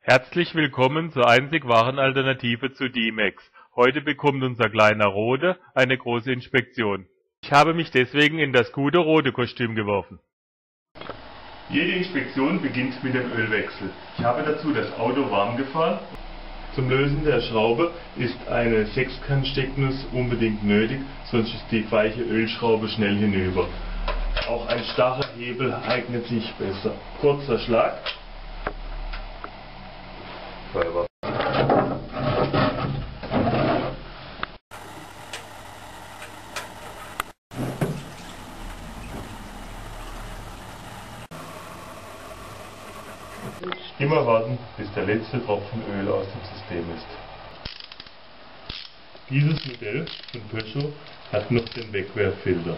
Herzlich willkommen zur einzig wahren Alternative zu D-Max. Heute bekommt unser kleiner Rode eine große Inspektion. Ich habe mich deswegen in das gute rote Kostüm geworfen. Jede Inspektion beginnt mit dem Ölwechsel. Ich habe dazu das Auto warm gefahren. Zum Lösen der Schraube ist eine Sechskant-Stecknuss unbedingt nötig, sonst ist die weiche Ölschraube schnell hinüber. Auch ein starrer Hebel eignet sich besser. Kurzer Schlag. Immer warten, bis der letzte Tropfen Öl aus dem System ist. Dieses Modell von Peugeot hat noch den Wegwerffilter.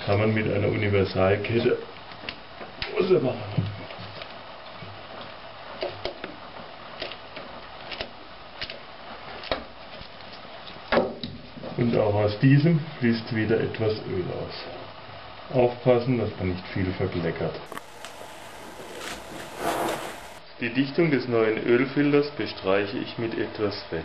Kann man mit einer Universalkette machen. Und auch aus diesem fließt wieder etwas Öl aus. Aufpassen, dass man nicht viel verkleckert. Die Dichtung des neuen Ölfilters bestreiche ich mit etwas Fett.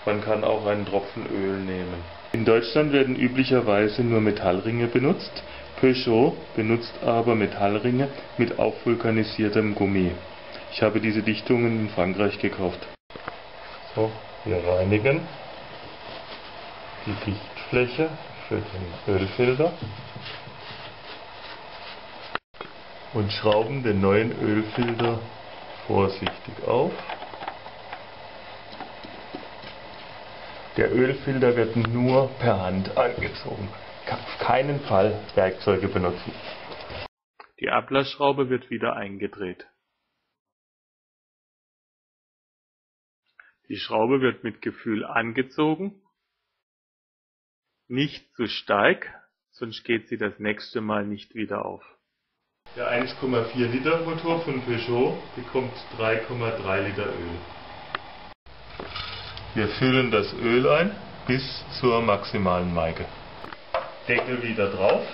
Man kann auch einen Tropfen Öl nehmen. In Deutschland werden üblicherweise nur Metallringe benutzt. Peugeot benutzt aber Metallringe mit aufvulkanisiertem Gummi. Ich habe diese Dichtungen in Frankreich gekauft. So, wir reinigen die Dichtfläche für den Ölfilter und schrauben den neuen Ölfilter vorsichtig auf. Der Ölfilter wird nur per Hand angezogen. Auf keinen Fall Werkzeuge benutzen. Die Ablassschraube wird wieder eingedreht. Die Schraube wird mit Gefühl angezogen. Nicht zu stark, sonst geht sie das nächste Mal nicht wieder auf. Der 1,4 Liter Motor von Peugeot bekommt 3,3 Liter Öl. Wir füllen das Öl ein bis zur maximalen Maige. Deckel wieder drauf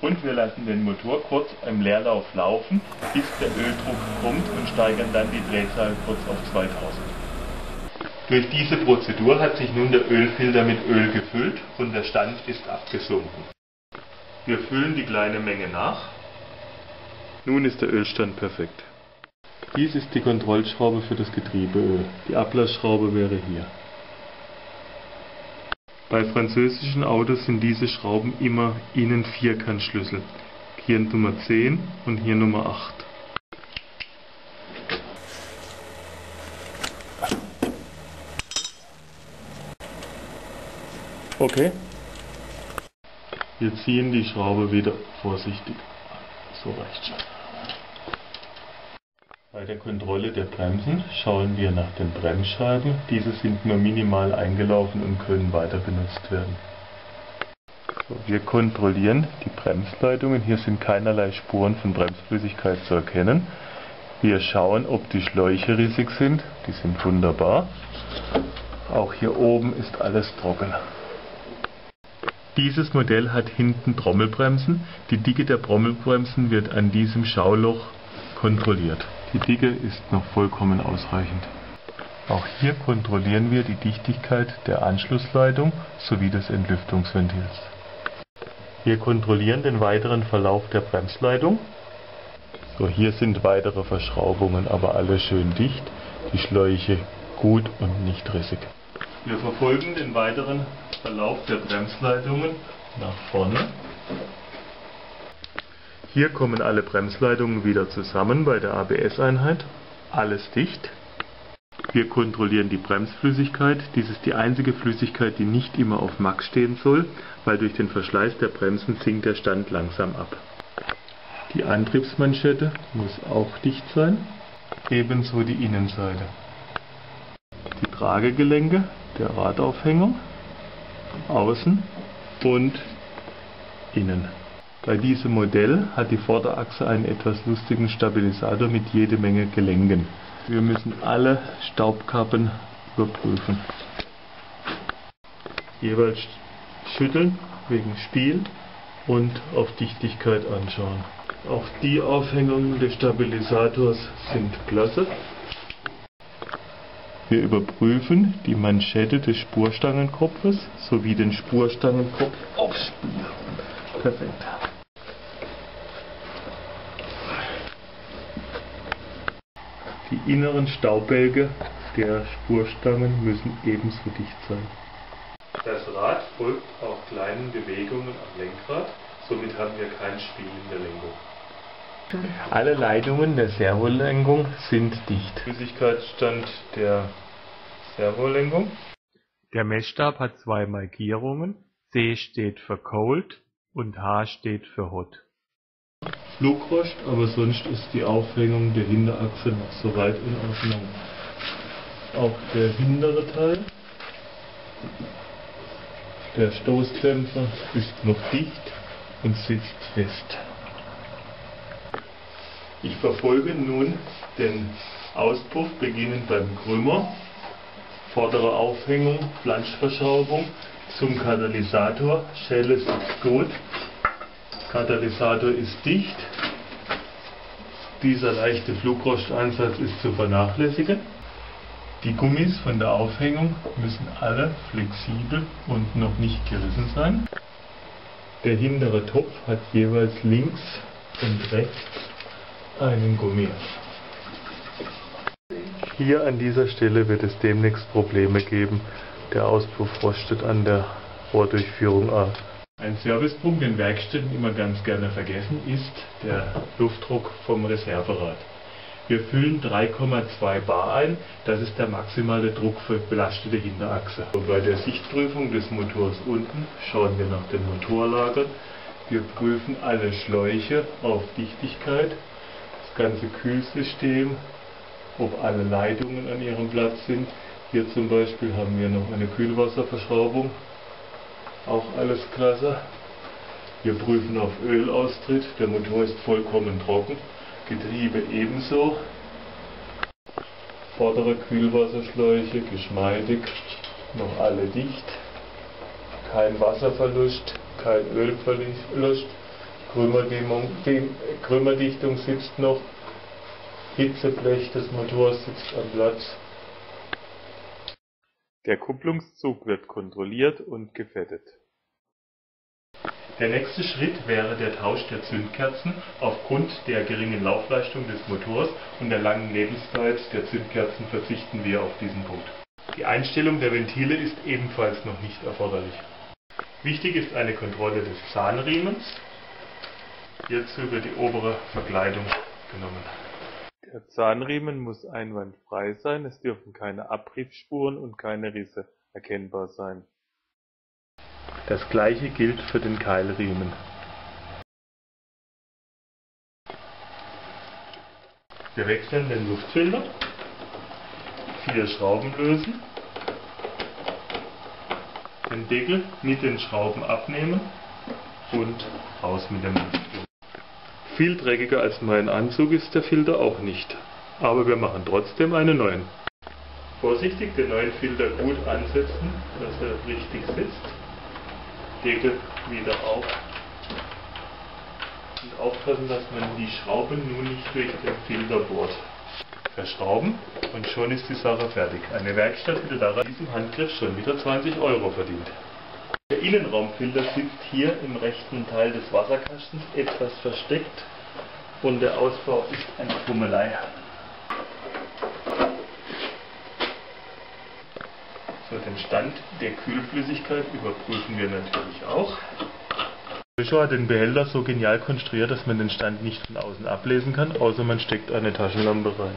und wir lassen den Motor kurz im Leerlauf laufen, bis der Öldruck kommt und steigern dann die Drehzahl kurz auf 2000. Durch diese Prozedur hat sich nun der Ölfilter mit Öl gefüllt und der Stand ist abgesunken. Wir füllen die kleine Menge nach. Nun ist der Ölstand perfekt. Dies ist die Kontrollschraube für das Getriebeöl. Die Ablassschraube wäre hier. Bei französischen Autos sind diese Schrauben immer innen Vierkantschlüssel. Hier Nummer 10 und hier Nummer 8. Okay. Wir ziehen die Schraube wieder vorsichtig an. So reicht schon. Bei der Kontrolle der Bremsen schauen wir nach den Bremsscheiben. Diese sind nur minimal eingelaufen und können weiter benutzt werden. So, wir kontrollieren die Bremsleitungen. Hier sind keinerlei Spuren von Bremsflüssigkeit zu erkennen. Wir schauen, ob die Schläuche rissig sind. Die sind wunderbar. Auch hier oben ist alles trocken. Dieses Modell hat hinten Trommelbremsen. Die Dicke der Trommelbremsen wird an diesem Schauloch kontrolliert. Die Dicke ist noch vollkommen ausreichend. Auch hier kontrollieren wir die Dichtigkeit der Anschlussleitung sowie des Entlüftungsventils. Wir kontrollieren den weiteren Verlauf der Bremsleitung. So, hier sind weitere Verschraubungen, aber alle schön dicht. Die Schläuche gut und nicht rissig. Wir verfolgen den weiteren Verlauf der Bremsleitungen nach vorne. Hier kommen alle Bremsleitungen wieder zusammen bei der ABS-Einheit. Alles dicht. Wir kontrollieren die Bremsflüssigkeit. Dies ist die einzige Flüssigkeit, die nicht immer auf Max stehen soll, weil durch den Verschleiß der Bremsen sinkt der Stand langsam ab. Die Antriebsmanschette muss auch dicht sein. Ebenso die Innenseite. Die Tragegelenke, der Radaufhänger, außen und innen. Bei diesem Modell hat die Vorderachse einen etwas lustigen Stabilisator mit jede Menge Gelenken. Wir müssen alle Staubkappen überprüfen. Jeweils schütteln wegen Spiel und auf Dichtigkeit anschauen. Auch die Aufhängungen des Stabilisators sind klasse. Wir überprüfen die Manschette des Spurstangenkopfes sowie den Spurstangenkopf aufspielen. Perfekt. Die inneren Staubbälge der Spurstangen müssen ebenso dicht sein. Das Rad folgt auch kleinen Bewegungen am Lenkrad, somit haben wir kein Spiel in der Lenkung. Alle Leitungen der Servolenkung sind dicht. Flüssigkeitsstand der Servolenkung. Der Messstab hat zwei Markierungen. C steht für Cold und H steht für Hot. Flugrost, aber sonst ist die Aufhängung der Hinterachse noch soweit in Ordnung. Auch der hintere Teil, der Stoßdämpfer, ist noch dicht und sitzt fest. Ich verfolge nun den Auspuff, beginnend beim Krümmer, vordere Aufhängung, Flanschverschraubung zum Katalysator. Schelle sitzt gut, Katalysator ist dicht. Dieser leichte Flugrostansatz ist zu vernachlässigen. Die Gummis von der Aufhängung müssen alle flexibel und noch nicht gerissen sein. Der hintere Topf hat jeweils links und rechts einen Gummi. Hier an dieser Stelle wird es demnächst Probleme geben. Der Auspuff rostet an der Rohrdurchführung ab. Ein Servicepunkt in Werkstätten immer ganz gerne vergessen ist der Luftdruck vom Reserverad. Wir füllen 3,2 bar ein, das ist der maximale Druck für belastete Hinterachse. Und bei der Sichtprüfung des Motors unten schauen wir nach den Motorlagern. Wir prüfen alle Schläuche auf Dichtigkeit, das ganze Kühlsystem, ob alle Leitungen an ihrem Platz sind. Hier zum Beispiel haben wir noch eine Kühlwasserverschraubung, auch alles klasse. Wir prüfen auf Ölaustritt, der Motor ist vollkommen trocken. Getriebe ebenso. Vordere Kühlwasserschläuche geschmeidig, noch alle dicht. Kein Wasserverlust, kein Ölverlust. Krümmerdichtung sitzt noch. Hitzeblech des Motors sitzt am Platz. Der Kupplungszug wird kontrolliert und gefettet. Der nächste Schritt wäre der Tausch der Zündkerzen aufgrund der geringen Laufleistung des Motors und der langen Lebenszeit der Zündkerzen verzichten wir auf diesen Punkt. Die Einstellung der Ventile ist ebenfalls noch nicht erforderlich. Wichtig ist eine Kontrolle des Zahnriemens. Hierzu wird die obere Verkleidung genommen. Der Zahnriemen muss einwandfrei sein, es dürfen keine Abriebsspuren und keine Risse erkennbar sein. Das gleiche gilt für den Keilriemen. Wir wechseln den Luftfilter, 4 Schrauben lösen, den Deckel mit den Schrauben abnehmen und raus mit dem Luftfilter. Viel dreckiger als mein Anzug ist der Filter auch nicht, aber wir machen trotzdem einen neuen. Vorsichtig den neuen Filter gut ansetzen, dass er richtig sitzt. Deckel wieder auf und aufpassen, dass man die Schraube nun nicht durch den Filter bohrt. Verschrauben und schon ist die Sache fertig. Eine Werkstatt hätte daran diesem Handgriff schon wieder 20 € verdient. Der Innenraumfilter sitzt hier im rechten Teil des Wasserkastens etwas versteckt und der Ausbau ist eine Fummelei. Den Stand der Kühlflüssigkeit überprüfen wir natürlich auch. Peugeot hat den Behälter so genial konstruiert, dass man den Stand nicht von außen ablesen kann, außer man steckt eine Taschenlampe rein.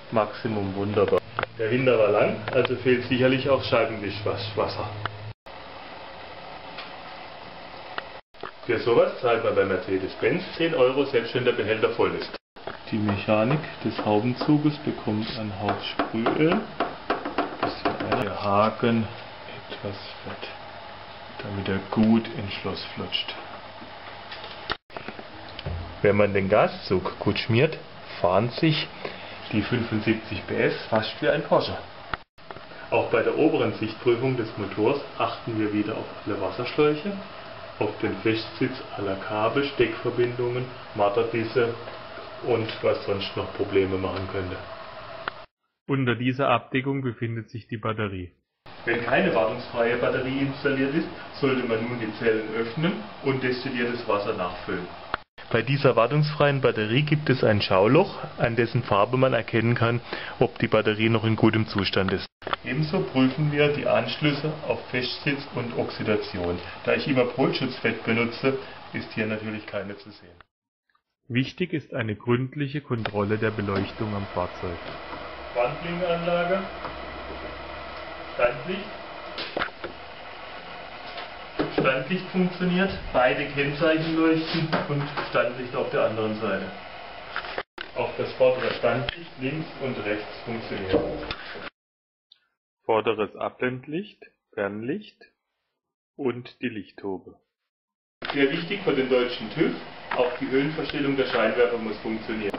Maximum wunderbar. Der Winter war lang, also fehlt sicherlich auch Scheibenwischwasser. Für sowas zahlt man bei Mercedes-Benz 10 €, selbst wenn der Behälter voll ist. Die Mechanik des Haubenzuges bekommt ein Hauch Sprühöl. Der Haken etwas fett, damit er gut ins Schloss flutscht. Wenn man den Gaszug gut schmiert, fahren sich die 75 PS fast wie ein Porsche. Auch bei der oberen Sichtprüfung des Motors achten wir wieder auf alle Wasserschläuche. auf den Festsitz aller Kabel, Steckverbindungen, Marterbisse und was sonst noch Probleme machen könnte. Unter dieser Abdeckung befindet sich die Batterie. Wenn keine wartungsfreie Batterie installiert ist, sollte man nun die Zellen öffnen und destilliertes Wasser nachfüllen. Bei dieser wartungsfreien Batterie gibt es ein Schauloch, an dessen Farbe man erkennen kann, ob die Batterie noch in gutem Zustand ist. Ebenso prüfen wir die Anschlüsse auf Festsitz und Oxidation. Da ich immer Polschutzfett benutze, ist hier natürlich keine zu sehen. Wichtig ist eine gründliche Kontrolle der Beleuchtung am Fahrzeug. Wandblinkanlage, Standlicht. Standlicht funktioniert, beide Kennzeichen leuchten und Standlicht auf der anderen Seite. Auch das vordere Standlicht links und rechts funktioniert. Vorderes Abblendlicht, Fernlicht und die Lichthaube. Sehr wichtig für den deutschen TÜV, auch die Höhenverstellung der Scheinwerfer muss funktionieren.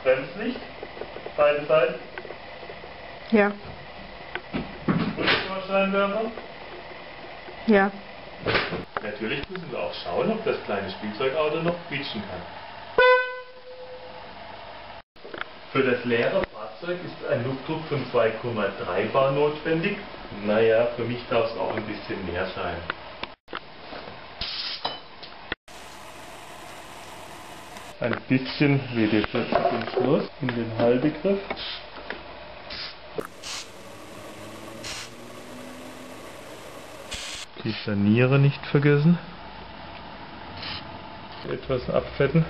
Bremslicht, beide Seiten. Ja. Scheinwerfer? Ja. Natürlich müssen wir auch schauen, ob das kleine Spielzeugauto noch quietschen kann. Für das leere Fahrzeug ist ein Luftdruck von 2,3 bar notwendig. Naja, für mich darf es auch ein bisschen mehr sein. Ein bisschen WD-40 zum Schluss in den Haltegriff. Die Scharniere nicht vergessen. Etwas abfetten.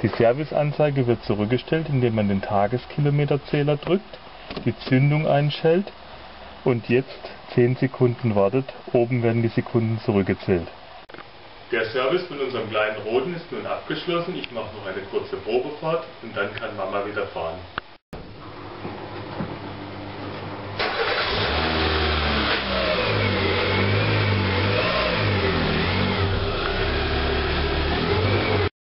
Die Serviceanzeige wird zurückgestellt, indem man den Tageskilometerzähler drückt, die Zündung einstellt und jetzt 10 Sekunden wartet. Oben werden die Sekunden zurückgezählt. Der Service von unserem kleinen Roten ist nun abgeschlossen. Ich mache noch eine kurze Probefahrt und dann kann Mama wieder fahren.